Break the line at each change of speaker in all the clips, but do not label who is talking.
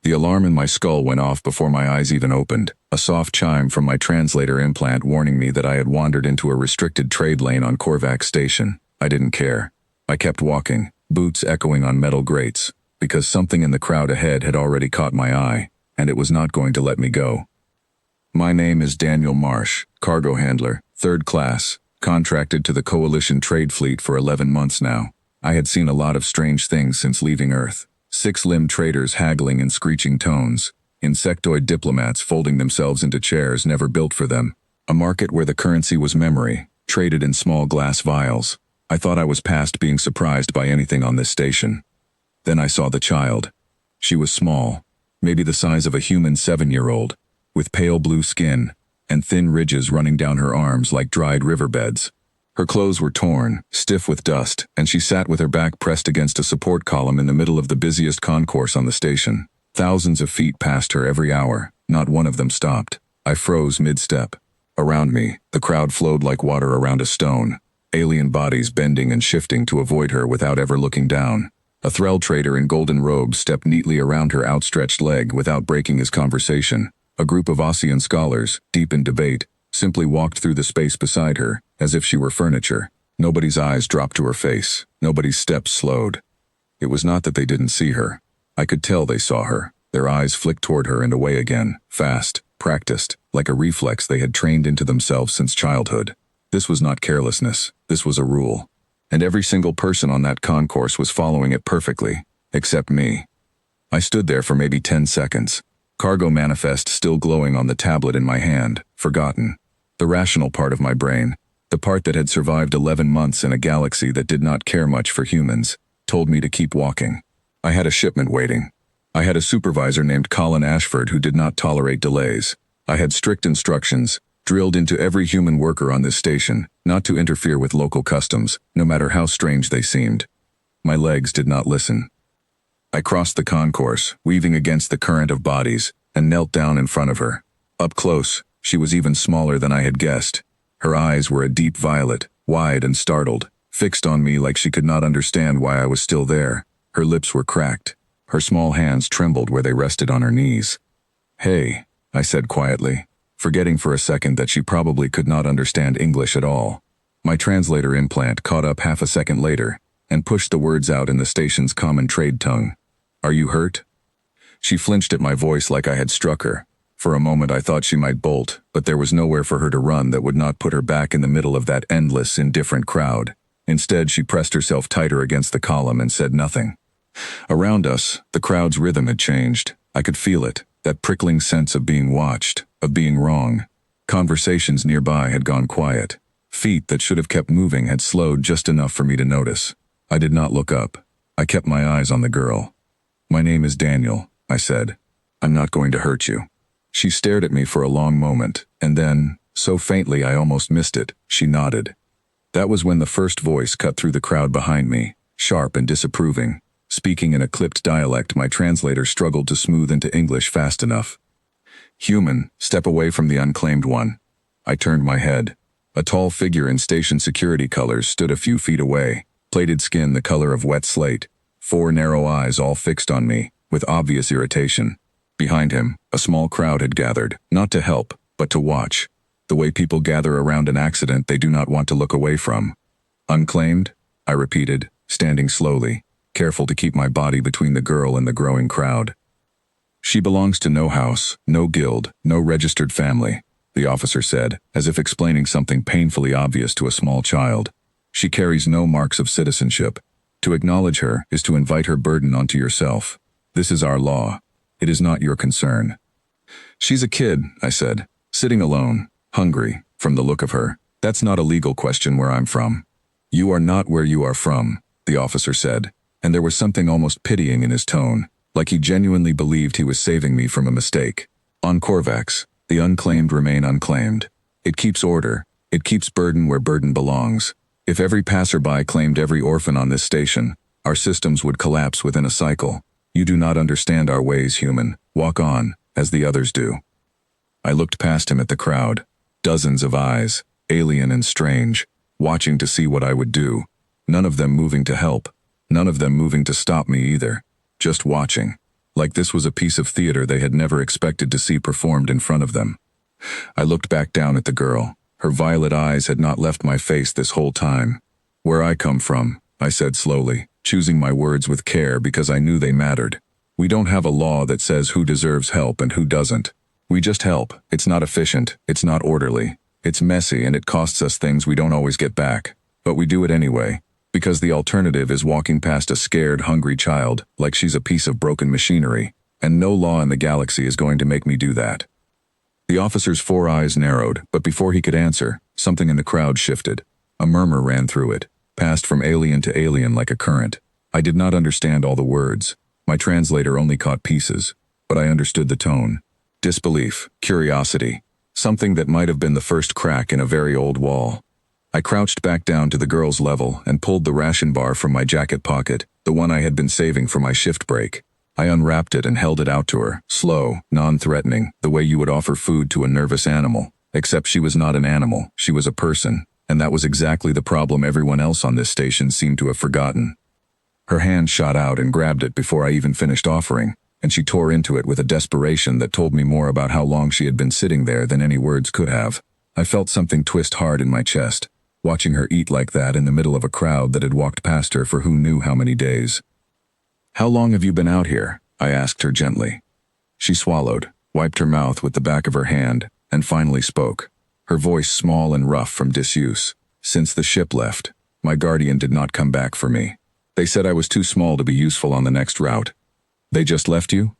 The alarm in my skull went off before my eyes even opened, a soft chime from my translator implant warning me that I had wandered into a restricted trade lane on Korvax station. I didn't care. I kept walking, boots echoing on metal grates, because something in the crowd ahead had already caught my eye, and it was not going to let me go. My name is Daniel Marsh, cargo handler, 3rd class, contracted to the Coalition trade fleet for 11 months now. I had seen a lot of strange things since leaving Earth. 6-limbed traders haggling in screeching tones, insectoid diplomats folding themselves into chairs never built for them, a market where the currency was memory, traded in small glass vials. I thought I was past being surprised by anything on this station. Then I saw the child. She was small, maybe the size of a human 7-year-old, with pale blue skin and thin ridges running down her arms like dried riverbeds. Her clothes were torn, stiff with dust, and she sat with her back pressed against a support column in the middle of the busiest concourse on the station. Thousands of feet passed her every hour. Not one of them stopped. I froze mid-step. Around me, the crowd flowed like water around a stone, alien bodies bending and shifting to avoid her without ever looking down. A Threll trader in golden robes stepped neatly around her outstretched leg without breaking his conversation. A group of Ossian scholars, deep in debate, simply walked through the space beside her, as if she were furniture. Nobody's eyes dropped to her face. Nobody's steps slowed. It was not that they didn't see her. I could tell they saw her. Their eyes flicked toward her and away again, fast, practiced, like a reflex they had trained into themselves since childhood. This was not carelessness. This was a rule. And every single person on that concourse was following it perfectly, except me. I stood there for maybe 10 seconds. Cargo manifest still glowing on the tablet in my hand, forgotten. The rational part of my brain, the part that had survived 11 months in a galaxy that did not care much for humans, told me to keep walking. I had a shipment waiting. I had a supervisor named Colin Ashford who did not tolerate delays. I had strict instructions, drilled into every human worker on this station, not to interfere with local customs, no matter how strange they seemed. My legs did not listen. I crossed the concourse, weaving against the current of bodies, and knelt down in front of her. Up close, she was even smaller than I had guessed. Her eyes were a deep violet, wide and startled, fixed on me like she could not understand why I was still there. Her lips were cracked. Her small hands trembled where they rested on her knees. "Hey," I said quietly, forgetting for a second that she probably could not understand English at all. My translator implant caught up half a second later and pushed the words out in the station's common trade tongue. "Are you hurt?" She flinched at my voice like I had struck her. For a moment I thought she might bolt, but there was nowhere for her to run that would not put her back in the middle of that endless, indifferent crowd. Instead, she pressed herself tighter against the column and said nothing. Around us, the crowd's rhythm had changed. I could feel it, that prickling sense of being watched, of being wrong. Conversations nearby had gone quiet. Feet that should have kept moving had slowed just enough for me to notice. I did not look up. I kept my eyes on the girl. "My name is Daniel," I said. "I'm not going to hurt you." She stared at me for a long moment, and then, so faintly I almost missed it, she nodded. That was when the first voice cut through the crowd behind me, sharp and disapproving. Speaking in a clipped dialect, my translator struggled to smooth into English fast enough. "Human, step away from the unclaimed one." I turned my head. A tall figure in station security colors stood a few feet away, plated skin the color of wet slate, 4 narrow eyes all fixed on me, with obvious irritation. Behind him, a small crowd had gathered, not to help, but to watch. The way people gather around an accident they do not want to look away from. "Unclaimed?" I repeated, standing slowly, careful to keep my body between the girl and the growing crowd. "She belongs to no house, no guild, no registered family," the officer said, as if explaining something painfully obvious to a small child. "She carries no marks of citizenship. To acknowledge her is to invite her burden onto yourself. This is our law. It is not your concern." "She's a kid," I said, "sitting alone, hungry, from the look of her. That's not a legal question where I'm from." "You are not where you are from," the officer said, and there was something almost pitying in his tone, like he genuinely believed he was saving me from a mistake. "On Korvax, the unclaimed remain unclaimed. It keeps order. It keeps burden where burden belongs. If every passerby claimed every orphan on this station, our systems would collapse within a cycle. You do not understand our ways, human. Walk on, as the others do." I looked past him at the crowd. Dozens of eyes, alien and strange, watching to see what I would do. None of them moving to help. None of them moving to stop me either. Just watching. like this was a piece of theater they had never expected to see performed in front of them. I looked back down at the girl. Her violet eyes had not left my face this whole time. "Where I come from," I said slowly, choosing my words with care because I knew they mattered. "We don't have a law that says who deserves help and who doesn't. We just help. It's not efficient, it's not orderly. It's messy and it costs us things we don't always get back. But we do it anyway, because the alternative is walking past a scared, hungry child like she's a piece of broken machinery, and no law in the galaxy is going to make me do that." The officer's 4 eyes narrowed, but before he could answer, something in the crowd shifted. A murmur ran through it, passed from alien to alien like a current. I did not understand all the words. My translator only caught pieces, but I understood the tone. Disbelief, curiosity, something that might have been the first crack in a very old wall. I crouched back down to the girl's level and pulled the ration bar from my jacket pocket, the one I had been saving for my shift break. I unwrapped it and held it out to her, slow, non-threatening, the way you would offer food to a nervous animal. Except she was not an animal, she was a person, and that was exactly the problem everyone else on this station seemed to have forgotten. Her hand shot out and grabbed it before I even finished offering, and she tore into it with a desperation that told me more about how long she had been sitting there than any words could have. I felt something twist hard in my chest, watching her eat like that in the middle of a crowd that had walked past her for who knew how many days. "How long have you been out here?" I asked her gently. She swallowed, wiped her mouth with the back of her hand, and finally spoke, her voice small and rough from disuse. "Since the ship left. My guardian did not come back for me. They said I was too small to be useful on the next route." "They just left you?"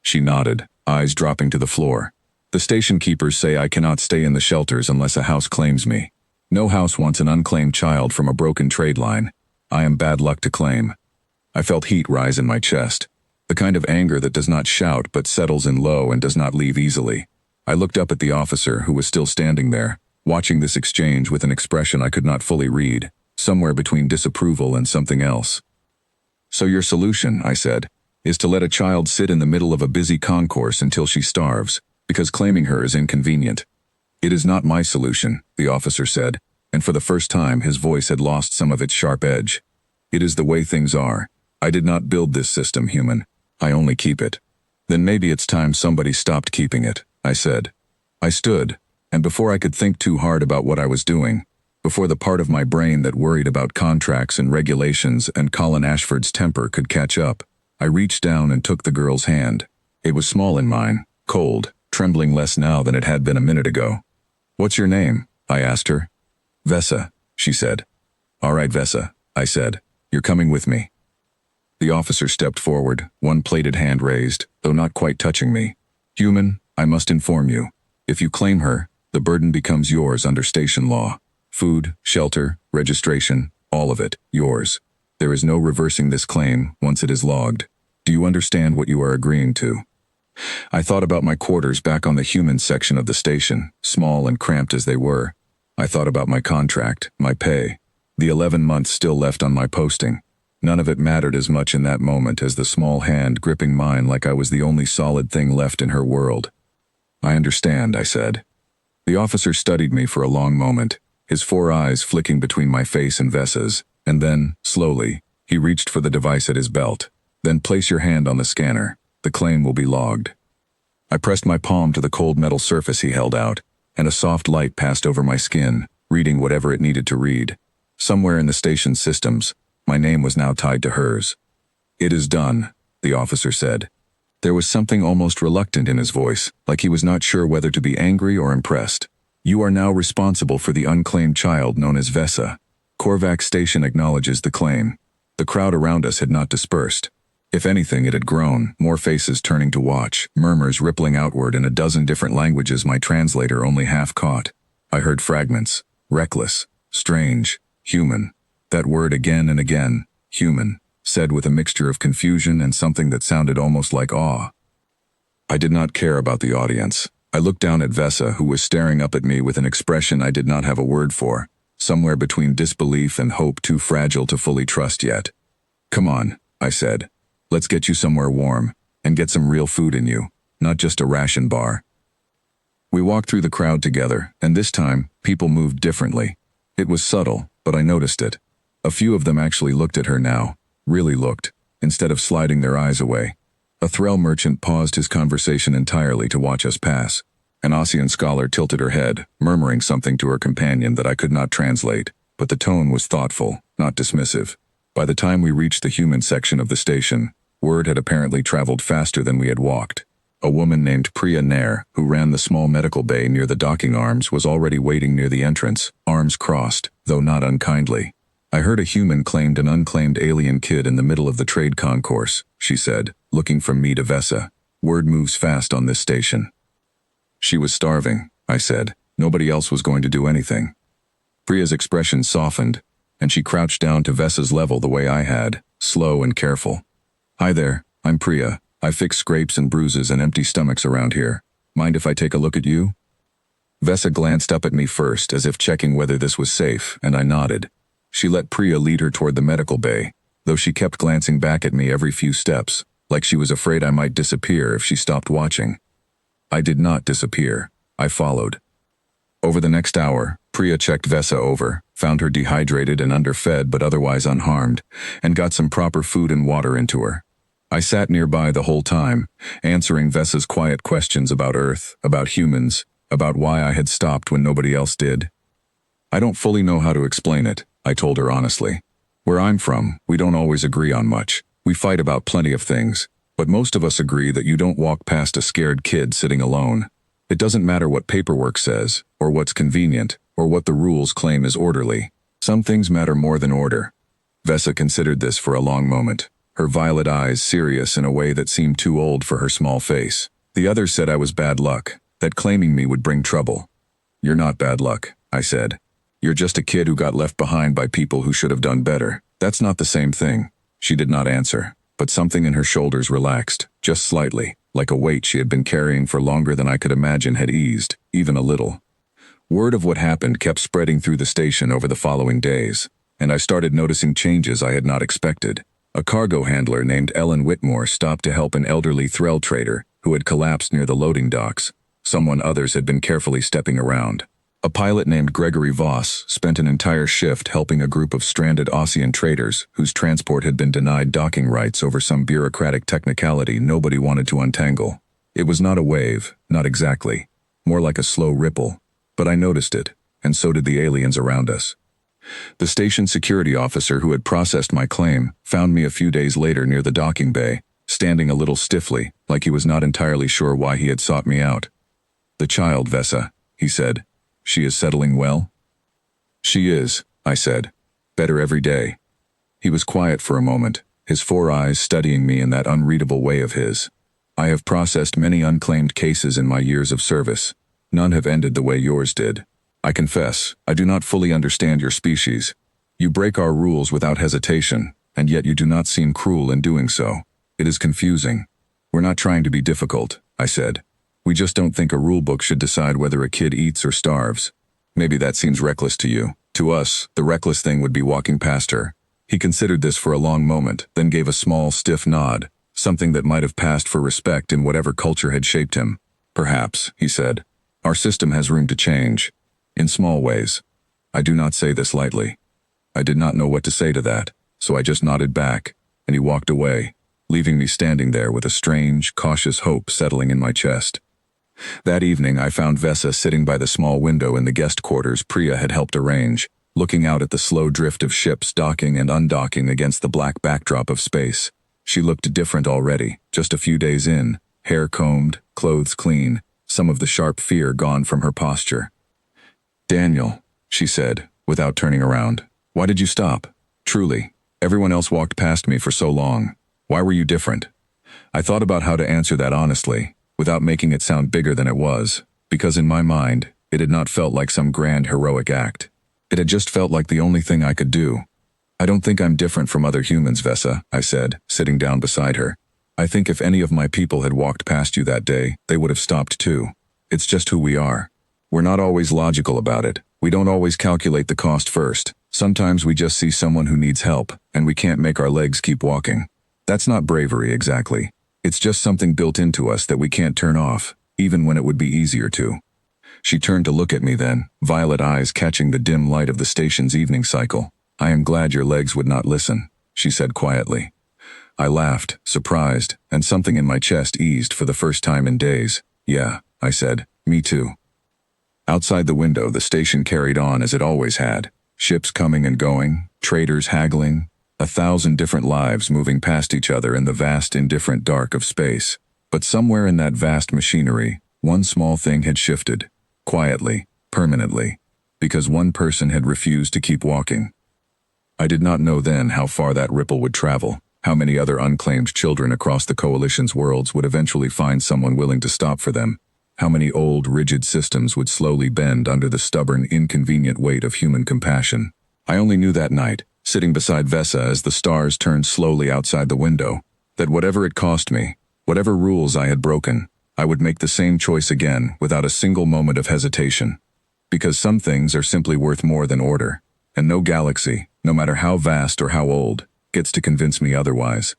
She nodded, eyes dropping to the floor. "The station keepers say I cannot stay in the shelters unless a house claims me. No house wants an unclaimed child from a broken trade line. I am bad luck to claim." I felt heat rise in my chest, the kind of anger that does not shout but settles in low and does not leave easily. I looked up at the officer who was still standing there, watching this exchange with an expression I could not fully read, somewhere between disapproval and something else. "So your solution," I said, "is to let a child sit in the middle of a busy concourse until she starves, because claiming her is inconvenient." "It is not my solution," the officer said, and for the first time his voice had lost some of its sharp edge. "It is the way things are. I did not build this system, human. I only keep it." "Then maybe it's time somebody stopped keeping it," I said. I stood, and before I could think too hard about what I was doing, before the part of my brain that worried about contracts and regulations and Colin Ashford's temper could catch up, I reached down and took the girl's hand. It was small in mine, cold, trembling less now than it had been a minute ago. "What's your name?" I asked her. "Vesa," she said. "All right, Vesa," I said. "You're coming with me." The officer stepped forward, one plated hand raised, though not quite touching me. "Human, I must inform you. If you claim her, the burden becomes yours under station law. Food, shelter, registration, all of it, yours. There is no reversing this claim once it is logged. Do you understand what you are agreeing to?" I thought about my quarters back on the human section of the station, small and cramped as they were. I thought about my contract, my pay, the 11 months still left on my posting. None of it mattered as much in that moment as the small hand gripping mine like I was the only solid thing left in her world. "I understand," I said. The officer studied me for a long moment, his 4 eyes flicking between my face and Vesa's, and then, slowly, he reached for the device at his belt. "Then place your hand on the scanner. The claim will be logged." I pressed my palm to the cold metal surface he held out, and a soft light passed over my skin, reading whatever it needed to read. Somewhere in the station's systems, my name was now tied to hers. "It is done," the officer said. There was something almost reluctant in his voice, like he was not sure whether to be angry or impressed. "You are now responsible for the unclaimed child known as Vesa. Korvac Station acknowledges the claim." The crowd around us had not dispersed. If anything, it had grown, more faces turning to watch, murmurs rippling outward in a dozen different languages my translator only half caught. I heard fragments: reckless, strange, human. That word again and again, human, said with a mixture of confusion and something that sounded almost like awe. I did not care about the audience. I looked down at Vesa, who was staring up at me with an expression I did not have a word for, somewhere between disbelief and hope too fragile to fully trust yet. "Come on," I said. "Let's get you somewhere warm, and get some real food in you, not just a ration bar." We walked through the crowd together, and this time, people moved differently. It was subtle, but I noticed it. A few of them actually looked at her now, really looked, instead of sliding their eyes away. A Threll merchant paused his conversation entirely to watch us pass. An Ossian scholar tilted her head, murmuring something to her companion that I could not translate, but the tone was thoughtful, not dismissive. By the time we reached the human section of the station, word had apparently traveled faster than we had walked. A woman named Priya Nair, who ran the small medical bay near the docking arms, was already waiting near the entrance, arms crossed, though not unkindly. I heard a human claimed an unclaimed alien kid in the middle of the trade concourse, she said, looking from me to Vesa. Word moves fast on this station. She was starving, I said. Nobody else was going to do anything. Priya's expression softened, and she crouched down to Vesa's level the way I had, slow and careful. Hi there, I'm Priya. I fix scrapes and bruises and empty stomachs around here. Mind if I take a look at you? Vesa glanced up at me first, as if checking whether this was safe, and I nodded. She let Priya lead her toward the medical bay, though she kept glancing back at me every few steps, like she was afraid I might disappear if she stopped watching. I did not disappear. I followed. Over the next hour, Priya checked Vesa over, found her dehydrated and underfed but otherwise unharmed, and got some proper food and water into her. I sat nearby the whole time, answering Vesa's quiet questions about Earth, about humans, about why I had stopped when nobody else did. I don't fully know how to explain it, I told her honestly. Where I'm from, we don't always agree on much. We fight about plenty of things, but most of us agree that you don't walk past a scared kid sitting alone. It doesn't matter what paperwork says, or what's convenient, or what the rules claim is orderly. Some things matter more than order. Vesa considered this for a long moment, her violet eyes serious in a way that seemed too old for her small face. The others said I was bad luck, that claiming me would bring trouble. You're not bad luck, I said. You're just a kid who got left behind by people who should have done better. That's not the same thing. She did not answer, but something in her shoulders relaxed, just slightly, like a weight she had been carrying for longer than I could imagine had eased, even a little. Word of what happened kept spreading through the station over the following days, and I started noticing changes I had not expected. A cargo handler named Ellen Whitmore stopped to help an elderly Threll trader who had collapsed near the loading docks, someone others had been carefully stepping around. A pilot named Gregory Voss spent an entire shift helping a group of stranded Ossian traders whose transport had been denied docking rights over some bureaucratic technicality nobody wanted to untangle. It was not a wave, not exactly, more like a slow ripple, but I noticed it, and so did the aliens around us. The station security officer who had processed my claim found me a few days later near the docking bay, standing a little stiffly, like he was not entirely sure why he had sought me out. The child, Vesa, he said. She is settling well? She is, I said. Better every day. He was quiet for a moment, his 4 eyes studying me in that unreadable way of his. I have processed many unclaimed cases in my years of service. None have ended the way yours did. I confess, I do not fully understand your species. You break our rules without hesitation, and yet you do not seem cruel in doing so. It is confusing. We're not trying to be difficult, I said. We just don't think a rule book should decide whether a kid eats or starves. Maybe that seems reckless to you. To us, the reckless thing would be walking past her. He considered this for a long moment, then gave a small, stiff nod, something that might have passed for respect in whatever culture had shaped him. Perhaps, he said. Our system has room to change. In small ways. I do not say this lightly. I did not know what to say to that, so I just nodded back, and he walked away, leaving me standing there with a strange, cautious hope settling in my chest. That evening I found Vesa sitting by the small window in the guest quarters Priya had helped arrange, looking out at the slow drift of ships docking and undocking against the black backdrop of space. She looked different already, just a few days in, hair combed, clothes clean, some of the sharp fear gone from her posture. Daniel, she said, without turning around. Why did you stop? Truly. Everyone else walked past me for so long. Why were you different? I thought about how to answer that honestly, without making it sound bigger than it was, because in my mind, it had not felt like some grand heroic act. It had just felt like the only thing I could do. I don't think I'm different from other humans, Vesa, I said, sitting down beside her. I think if any of my people had walked past you that day, they would have stopped too. It's just who we are. We're not always logical about it. We don't always calculate the cost first. Sometimes we just see someone who needs help, and we can't make our legs keep walking. That's not bravery exactly. It's just something built into us that we can't turn off, even when it would be easier to. She turned to look at me then, violet eyes catching the dim light of the station's evening cycle. I am glad your legs would not listen, she said quietly. I laughed, surprised, and something in my chest eased for the first time in days. Yeah, I said, me too. Outside the window, the station carried on as it always had. Ships coming and going, traders haggling, 1,000 different lives moving past each other in the vast indifferent dark of space. But somewhere in that vast machinery, one small thing had shifted. Quietly, permanently. Because one person had refused to keep walking. I did not know then how far that ripple would travel, how many other unclaimed children across the Coalition's worlds would eventually find someone willing to stop for them, how many old, rigid systems would slowly bend under the stubborn, inconvenient weight of human compassion. I only knew that night, sitting beside Vesa as the stars turned slowly outside the window, that whatever it cost me, whatever rules I had broken, I would make the same choice again without a single moment of hesitation. Because some things are simply worth more than order, and no galaxy, no matter how vast or how old, gets to convince me otherwise.